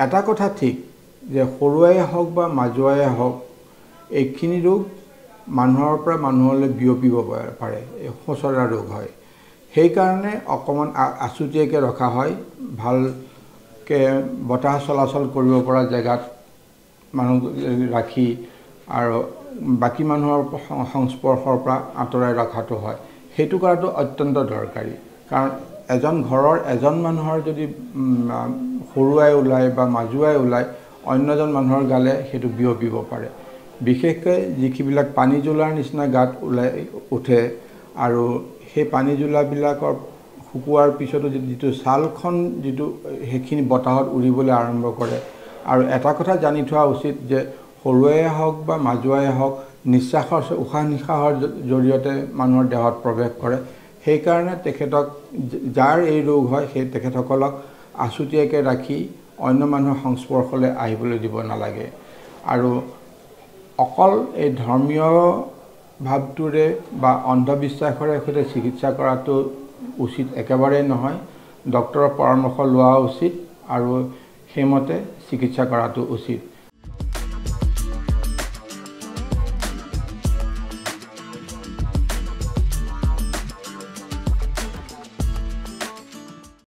এটা কথা ঠিক যে সৰুৱাই হওক বা মাজুৱাই হওক এইখিনি ৰোগ মানুহৰ পৰা মানুহলৈ বিয়পিব পাৰে এই সোঁচৰা ৰোগ হয় সেইকাৰণে অকণমান আছুতীয়াকৈ ৰখা হয় ভালকৈ বতাহ চলাচল কৰিব পৰা জেগাত মানুহ ৰাখি আৰু বাকী মানুহৰ সংস্পৰ্শৰ পৰা আঁতৰাই ৰখাটো হয় সেইটো কৰাটো অত্যন্ত দৰকাৰী কাৰণ এজন ঘৰৰ এজন মানুহৰ যদি সৰুৱাই ওলায় বা মাজুৱাই ওলায় অন্যজন মানুহৰ গালে সেইটো বিয়পিব পাৰে বিশেষকৈ যিবিলাক পানী জ্বলাৰ নিচিনা গাত ওলাই উঠে আৰু সেই পানী জ্বলাবিলাকৰ শুকোৱাৰ পিছতো যিটো ছালখন যিটো সেইখিনি বতাহত উৰিবলৈ আৰম্ভ কৰে আৰু এটা কথা জানি থোৱা উচিত যে সৰুৱাই হওক বা মাজুৱাই হওক নিশ্বাসৰ উশাহ নিশাহৰ জৰিয়তে মানুহৰ দেহত প্ৰৱেশ কৰে সেইকাৰণে তেখেতক যাৰ এই ৰোগ হয় সেই তেখেতসকলক আছুতীয়াকৈ ৰাখি অন্য মানুহৰ সংস্পৰ্শলৈ আহিবলৈ দিব নালাগে আৰু অকল এই ধৰ্মীয় ভাৱটোৰে বা অন্ধবিশ্বাসৰে সৈতে চিকিৎসা কৰাটো উচিত একেবাৰেই নহয় ডক্তৰৰ পৰামৰ্শ লোৱা উচিত আৰু সেইমতে চিকিৎসা কৰাটো উচিত